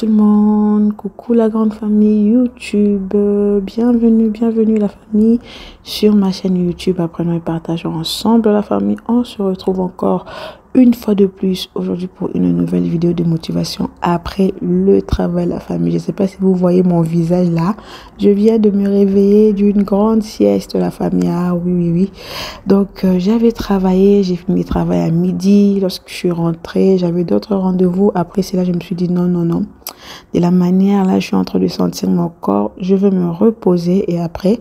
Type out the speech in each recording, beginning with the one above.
tout le monde, coucou la grande famille YouTube, bienvenue la famille sur ma chaîne YouTube. Après nous partageons ensemble la famille, on se retrouve encore une fois de plus aujourd'hui pour une nouvelle vidéo de motivation après le travail la famille. Je ne sais pas si vous voyez mon visage là, je viens de me réveiller d'une grande sieste la famille. Ah oui. Donc j'avais travaillé, j'ai fini le travail à midi. Lorsque je suis rentrée, j'avais d'autres rendez-vous. Après c'est là je me suis dit non. De la manière là je suis en train de sentir mon corps, je veux me reposer et après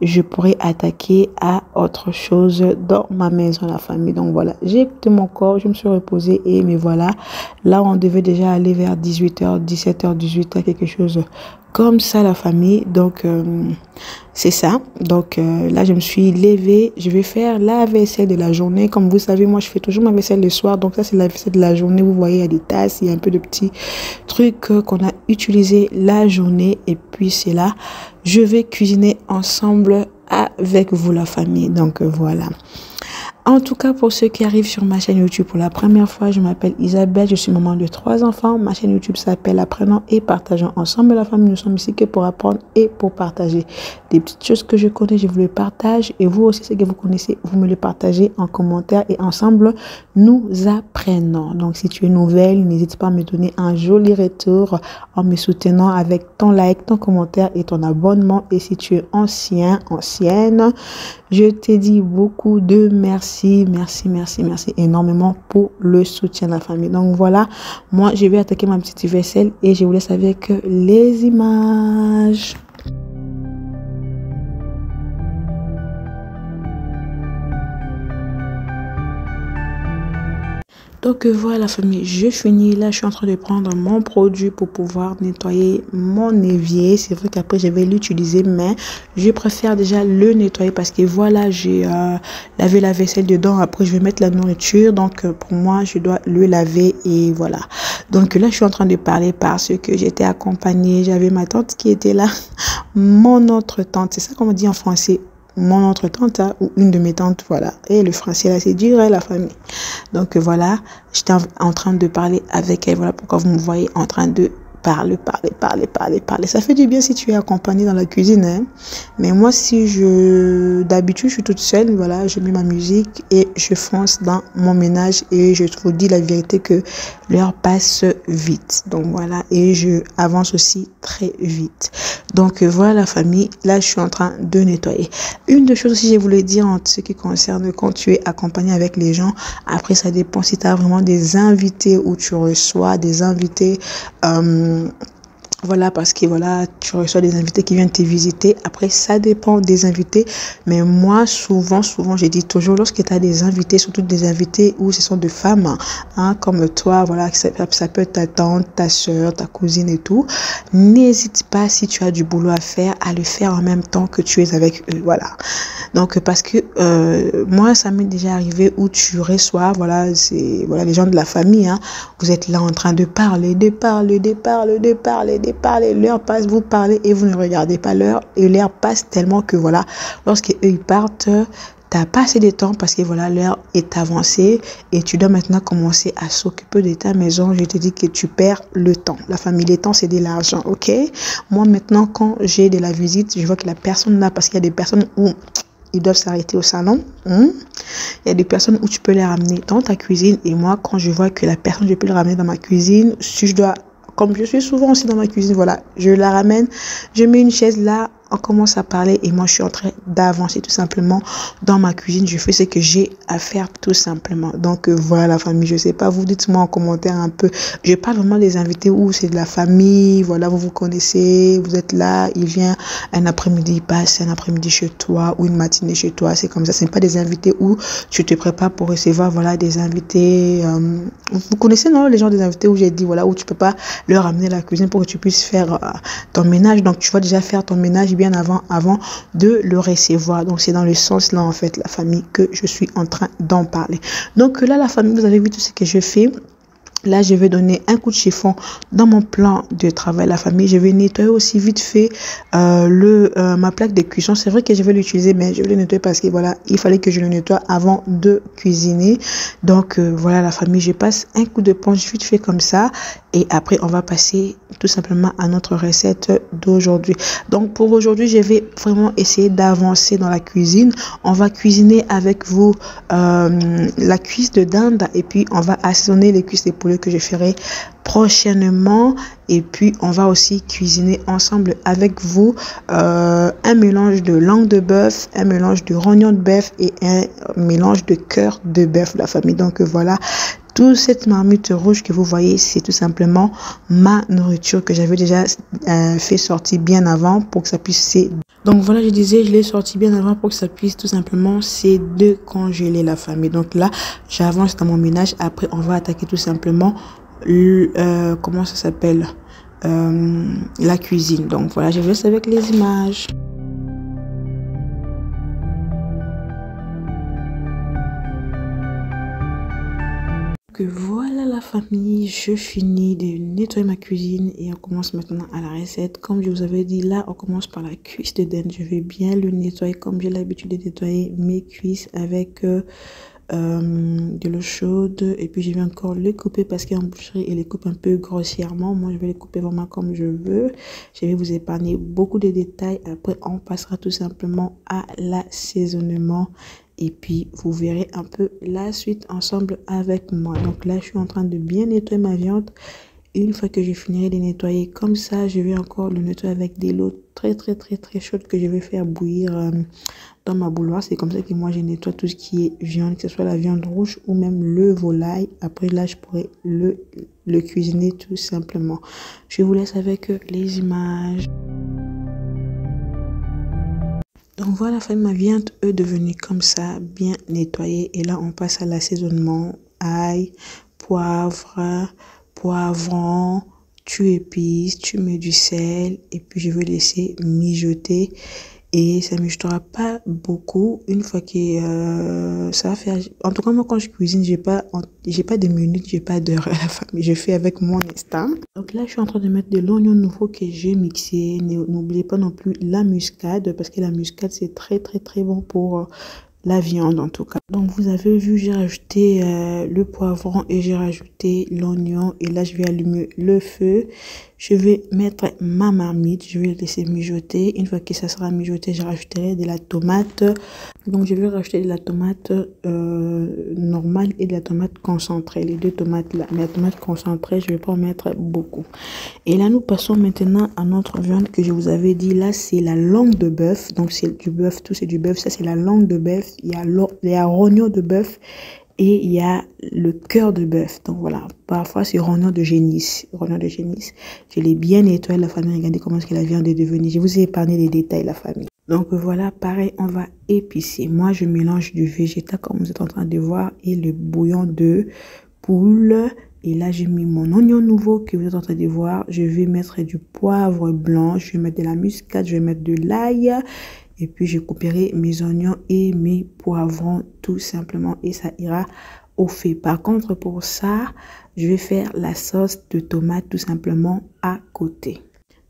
je pourrais attaquer à autre chose dans ma maison, la famille. Donc voilà, j'ai écouté mon corps, je me suis reposée et me voilà. Là, on devait déjà aller vers 18h, 17h, 18h, quelque chose comme ça, la famille. Donc, c'est ça. Donc, là, je me suis levée. Je vais faire la vaisselle de la journée. Comme vous savez, moi, je fais toujours ma vaisselle le soir. Donc, ça, c'est la vaisselle de la journée. Vous voyez, il y a des tasses, il y a un peu de petits trucs qu'on a utilisé la journée. Et puis, c'est là, je vais cuisiner ensemble avec vous, la famille. Donc, voilà. En tout cas, pour ceux qui arrivent sur ma chaîne YouTube pour la première fois, je m'appelle Isabelle, je suis maman de 3 enfants. Ma chaîne YouTube s'appelle Apprenons et Partageons ensemble. La famille, nous sommes ici que pour apprendre et pour partager. Des petites choses que je connais, je vous les partage. Et vous aussi, ce que vous connaissez, vous me le partagez en commentaire. Et ensemble, nous apprenons. Donc, si tu es nouvelle, n'hésite pas à me donner un joli retour en me soutenant avec ton like, ton commentaire et ton abonnement. Et si tu es ancienne, je te dis beaucoup de merci énormément pour le soutien de la famille. Donc voilà, moi je vais attaquer ma petite vaisselle et je vous laisse avec les images. Donc voilà la famille, je finis là, je suis en train de prendre mon produit pour pouvoir nettoyer mon évier. C'est vrai qu'après je vais l'utiliser, mais je préfère déjà le nettoyer parce que voilà, j'ai lavé la vaisselle dedans. Après je vais mettre la nourriture, donc pour moi je dois le laver et voilà. Donc là je suis en train de parler parce que j'étais accompagnée, j'avais ma tante qui était là, mon autre tante, c'est ça qu'on dit en français. Mon autre tante ou une de mes tantes, voilà. Et le français là c'est dur, la famille. Donc voilà, j'étais en train de parler avec elle. Voilà pourquoi vous me voyez en train de parler. Ça fait du bien si tu es accompagné dans la cuisine, hein. Mais moi, d'habitude, je suis toute seule, voilà, je mets ma musique et je fonce dans mon ménage et je vous dis la vérité que l'heure passe vite. Donc voilà, et je avance aussi très vite. Donc voilà la famille, là je suis en train de nettoyer. Une des choses aussi, je voulais dire en ce qui concerne quand tu es accompagné avec les gens, après ça dépend si tu as vraiment des invités ou tu reçois des invités, voilà, parce que voilà, tu reçois des invités qui viennent te visiter. Après, ça dépend des invités. Mais moi, souvent, je dis toujours, lorsque tu as des invités, surtout des invités où ce sont des femmes, hein, comme toi, voilà, ça peut être ta tante, ta soeur, ta cousine et tout. N'hésite pas, si tu as du boulot à faire, à le faire en même temps que tu es avec eux. Voilà. Donc, parce que moi, ça m'est déjà arrivé où tu reçois, voilà, les gens de la famille, hein, vous êtes là en train de parler, l'heure passe, vous parlez et vous ne regardez pas l'heure et l'heure passe tellement que voilà, lorsque eux ils partent, t'as pas assez de temps parce que voilà, l'heure est avancée et tu dois maintenant commencer à s'occuper de ta maison. Je te dis que tu perds le temps. La famille, le temps c'est de l'argent, ok? Moi maintenant quand j'ai de la visite, je vois que la personne là, parce qu'il y a des personnes où ils doivent s'arrêter au salon. Il y a des personnes où tu peux les ramener dans ta cuisine et moi quand je vois que la personne je peux le ramener dans ma cuisine, si je dois, comme je suis souvent aussi dans ma cuisine, voilà, je la ramène, je mets une chaise là, on commence à parler et moi je suis en train d'avancer tout simplement dans ma cuisine. Je fais ce que j'ai à faire tout simplement. Donc voilà la famille, je sais pas, vous dites-moi en commentaire un peu. Je parle vraiment des invités où c'est de la famille, voilà, vous connaissez, vous êtes là, il vient un après-midi, il passe un après-midi chez toi ou une matinée chez toi, c'est comme ça. Ce n'est pas des invités où tu te prépares pour recevoir, voilà, des invités. Vous connaissez, non, les gens des invités où j'ai dit, voilà, où tu peux pas leur amener la cuisine pour que tu puisses faire ton ménage. Donc tu vas déjà faire ton ménage bien avant de le recevoir. Donc c'est dans le sens là en fait la famille que je suis en train d'en parler. Donc là la famille, vous avez vu tout ce que je fais. Là, je vais donner un coup de chiffon dans mon plan de travail, la famille. Je vais nettoyer aussi vite fait ma plaque de cuisson. C'est vrai que je vais l'utiliser, mais je vais le nettoyer parce que voilà, il fallait que je le nettoie avant de cuisiner. Donc voilà, la famille, je passe un coup de ponche vite fait comme ça. Et après, on va passer tout simplement à notre recette d'aujourd'hui. Donc pour aujourd'hui, je vais vraiment essayer d'avancer dans la cuisine. On va cuisiner avec vous la cuisse de dinde et puis on va assaisonner les cuisses de poulet que je ferai prochainement. Et puis on va aussi cuisiner ensemble avec vous un mélange de langue de bœuf, un mélange de rognon de bœuf et un mélange de cœur de bœuf, la famille. Donc voilà, toute cette marmite rouge que vous voyez, c'est tout simplement ma nourriture que j'avais déjà fait sortir bien avant pour que ça puisse... Donc voilà, je disais, je l'ai sorti bien avant pour que ça puisse tout simplement se décongeler, la famille. Donc là, j'avance dans mon ménage. Après, on va attaquer tout simplement comment ça s'appelle, la cuisine. Donc voilà, je vous laisse avec les images. Que voilà la famille, je finis de nettoyer ma cuisine et on commence maintenant à la recette. Comme je vous avais dit, là on commence par la cuisse de dinde. Je vais bien le nettoyer comme j'ai l'habitude de nettoyer mes cuisses avec de l'eau chaude. Et puis je vais encore le couper parce qu'en boucherie il les coupe un peu grossièrement. Moi je vais les couper vraiment comme je veux. Je vais vous épargner beaucoup de détails. Après on passera tout simplement à l'assaisonnement. Et puis, vous verrez un peu la suite ensemble avec moi. Donc là, je suis en train de bien nettoyer ma viande. Une fois que je finirai de nettoyer comme ça, je vais encore le nettoyer avec de l'eau très chaude que je vais faire bouillir dans ma bouilloire. C'est comme ça que moi, je nettoie tout ce qui est viande, que ce soit la viande rouge ou même le volaille. Après, là, je pourrais le cuisiner tout simplement. Je vous laisse avec les images. Donc voilà, ma viande est devenue comme ça, bien nettoyée. Et là, on passe à l'assaisonnement. Ail, poivre, poivron, tu épices, tu mets du sel. Et puis, je vais laisser mijoter. Et ça ne mijotera pas beaucoup. Une fois que ça va faire... En tout cas, moi, quand je cuisine, j'ai pas de minutes, j'ai pas d'heure à la famille. Je fais avec mon instinct. Donc là, je suis en train de mettre de l'oignon nouveau que j'ai mixé. N'oubliez pas non plus la muscade, parce que la muscade, c'est très bon pour la viande en tout cas. Donc vous avez vu, j'ai rajouté le poivron et j'ai rajouté l'oignon. Et là, je vais allumer le feu. Je vais mettre ma marmite, je vais le laisser mijoter. Une fois que ça sera mijoté, je rajouterai de la tomate. Donc je vais rajouter de la tomate normale et de la tomate concentrée. Les deux tomates là. Mais la tomate concentrée, je ne vais pas en mettre beaucoup. Et là, nous passons maintenant à notre viande que je vous avais dit. Là, c'est la langue de bœuf. Donc c'est du bœuf, tout c'est du bœuf. Ça, c'est la langue de bœuf. Il y a rognon de bœuf. Et il y a le cœur de bœuf. Donc voilà, parfois c'est rognon de génisse. Rognon de génisse. Je l'ai bien nettoyé, la famille. Regardez comment est-ce que la viande est devenue. Je vous ai épargné les détails, la famille. Donc voilà, pareil, on va épicer. Moi, je mélange du végétal, comme vous êtes en train de voir, et le bouillon de poule. Et là, j'ai mis mon oignon nouveau que vous êtes en train de voir. Je vais mettre du poivre blanc. Je vais mettre de la muscade. Je vais mettre de l'ail. Et puis, je couperai mes oignons et mes poivrons tout simplement. Et ça ira au fait. Par contre, pour ça, je vais faire la sauce de tomate tout simplement à côté.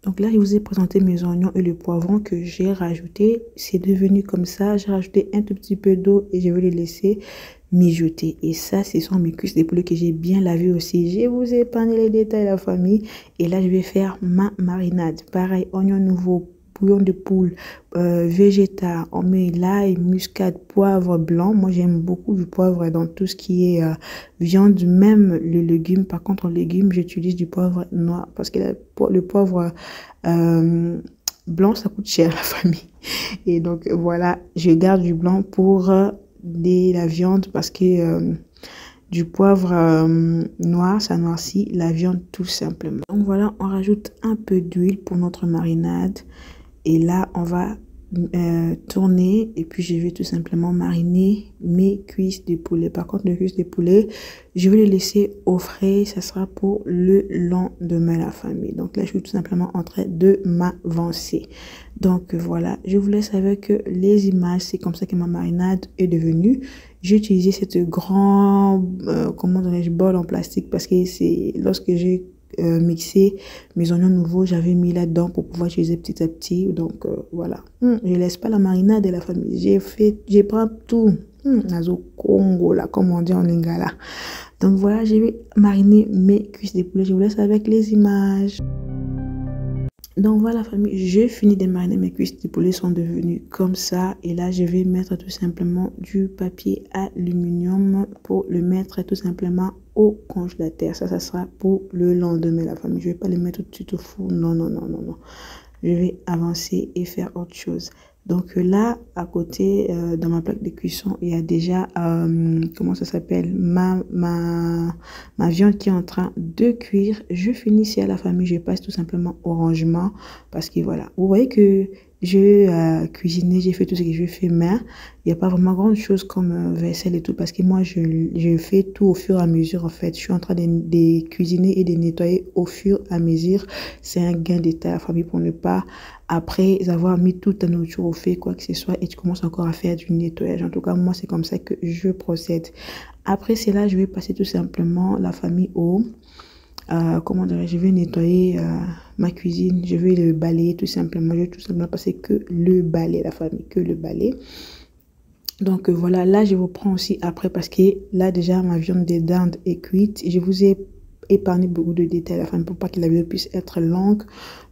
Donc là, je vous ai présenté mes oignons et le poivron que j'ai rajouté. C'est devenu comme ça. J'ai rajouté un tout petit peu d'eau et je vais les laisser mijoter. Et ça, ce sont mes cuisses de poulet que j'ai bien lavées aussi. Je vous ai épargné les détails, la famille. Et là, je vais faire ma marinade. Pareil, oignon nouveau, bouillon de poule, végétal, on met l'ail, muscade, poivre blanc. Moi, j'aime beaucoup du poivre dans tout ce qui est viande, même le légume. Par contre, en légumes, j'utilise du poivre noir parce que le poivre blanc, ça coûte cher, la famille. Et donc, voilà, je garde du blanc pour la viande parce que du poivre noir, ça noircit la viande tout simplement. Donc voilà, on rajoute un peu d'huile pour notre marinade. Et là, on va tourner et puis je vais tout simplement mariner mes cuisses de poulet. Par contre, les cuisses de poulet, je vais les laisser au frais. Ça sera pour le lendemain, la famille. Donc là, je suis tout simplement en train de m'avancer. Donc voilà, je vous laisse avec les images. C'est comme ça que ma marinade est devenue. J'ai utilisé cette grand, comment dirais-je, bol en plastique parce que c'est lorsque j'ai mixé mes oignons nouveaux, j'avais mis là-dedans pour pouvoir utiliser petit à petit. Donc voilà, je laisse pas la marinade de la famille. Je prends tout. Nazo Congo là, comme on dit en lingala. Donc voilà, je vais mariner mes cuisses de poulet. Je vous laisse avec les images. Donc voilà famille, j'ai fini de mariner, mes cuisses de poulet sont devenues comme ça. Et là, je vais mettre tout simplement du papier aluminium pour le mettre tout simplement au congélateur. Ça sera pour le lendemain, la famille. Je vais pas le mettre tout de suite au four. Non, non, non, non, non. Je vais avancer et faire autre chose. Donc là, à côté, dans ma plaque de cuisson, il y a déjà, comment ça s'appelle, ma viande qui est en train de cuire. Je finis ici à la famille, je passe tout simplement au rangement parce que voilà, vous voyez que je cuisiné, j'ai fait tout ce que je fais, mais il n'y a pas vraiment grande chose comme vaisselle et tout parce que moi, je fais tout au fur et à mesure en fait. Je suis en train de cuisiner et de nettoyer au fur et à mesure. C'est un gain de temps à la famille pour ne pas, après avoir mis toute ta nourriture au fait, quoi que ce soit, et tu commences encore à faire du nettoyage. En tout cas, moi, c'est comme ça que je procède. Après cela, je vais passer tout simplement la famille au... comment dirais-je, je vais nettoyer ma cuisine, je vais le balayer tout simplement. Je vais tout simplement passer que le balai, la famille, que le balai. Donc voilà, là, je vous prends aussi après parce que là, déjà, ma viande de dinde est cuite. Je vous ai épargné beaucoup de détails à la fin pour pas que la vidéo puisse être longue.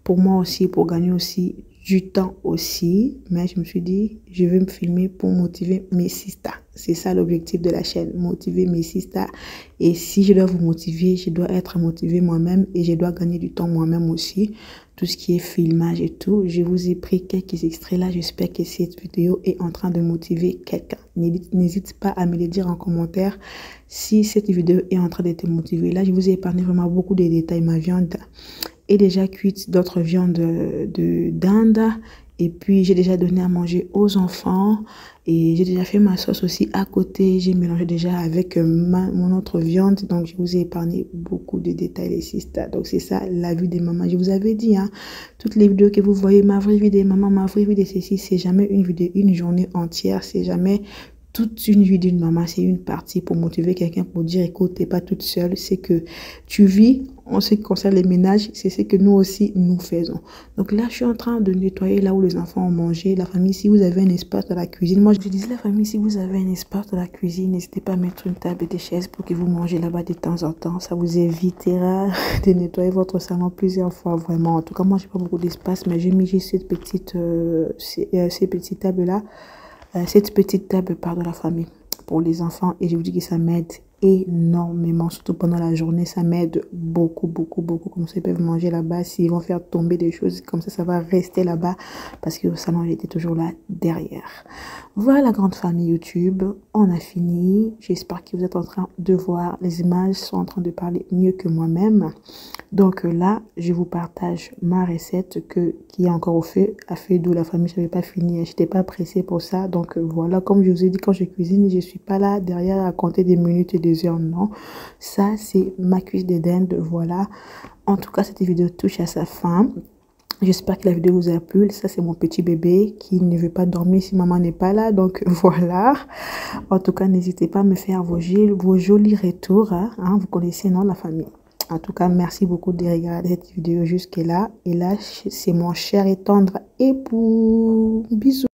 Pour moi aussi, pour gagner aussi du temps aussi. Mais je me suis dit, je vais me filmer pour motiver mes sisters. C'est ça l'objectif de la chaîne, motiver mes sisters. Et si je dois vous motiver, je dois être motivée moi-même et je dois gagner du temps moi-même aussi. Tout ce qui est filmage et tout. Je vous ai pris quelques extraits là. J'espère que cette vidéo est en train de motiver quelqu'un. N'hésite pas à me le dire en commentaire si cette vidéo est en train de te motiver. Là, je vous ai épargné vraiment beaucoup de détails. Ma viande est déjà cuite, d'autres viandes de dinde. Et puis, j'ai déjà donné à manger aux enfants. Et j'ai déjà fait ma sauce aussi à côté. J'ai mélangé déjà avec mon autre viande. Donc, je vous ai épargné beaucoup de détails, les sisters. Donc, c'est ça, la vie des mamans. Je vous avais dit, hein, toutes les vidéos que vous voyez, ma vraie vie des mamans, ma vraie vie de ceci, c'est jamais une vidéo, une journée entière. C'est jamais toute une vie d'une maman. C'est une partie pour motiver quelqu'un, pour dire, écoute, t'es pas toute seule. C'est que tu vis. En ce qui concerne les ménages, c'est ce que nous aussi, nous faisons. Donc là, je suis en train de nettoyer là où les enfants ont mangé. La famille, si vous avez un espace dans la cuisine. Moi, je disais la famille, si vous avez un espace dans la cuisine, n'hésitez pas à mettre une table et des chaises pour que vous mangez là-bas de temps en temps. Ça vous évitera de nettoyer votre salon plusieurs fois, vraiment. En tout cas, moi, j'ai pas beaucoup d'espace, mais j'ai mis cette petite, ces petites tables-là. Cette petite table, pardon, la famille, pour les enfants. Et je vous dis que ça m'aide énormément, surtout pendant la journée. Ça m'aide beaucoup, beaucoup, beaucoup. Comme ça, ils peuvent manger là-bas. S'ils vont faire tomber des choses, comme ça va rester là-bas. Parce que au salon, j'étais toujours là derrière. Voilà la grande famille YouTube. On a fini. J'espère que vous êtes en train de voir. Les images sont en train de parler mieux que moi-même. Donc là, je vous partage ma recette qui est encore au feu. À feu d'où la famille, je n'avais pas fini. Je n'étais pas pressée pour ça. Donc voilà, comme je vous ai dit, quand je cuisine, je ne suis pas là derrière à compter des minutes et des heures. Non, ça c'est ma cuisse de dinde. Voilà. En tout cas, cette vidéo touche à sa fin. J'espère que la vidéo vous a plu. Ça, c'est mon petit bébé qui ne veut pas dormir si maman n'est pas là. Donc, voilà. En tout cas, n'hésitez pas à me faire vos jolis retours. Hein. Vous connaissez, non, la famille. En tout cas, merci beaucoup de regarder cette vidéo jusque-là. Et là, c'est mon cher et tendre époux. Bisous.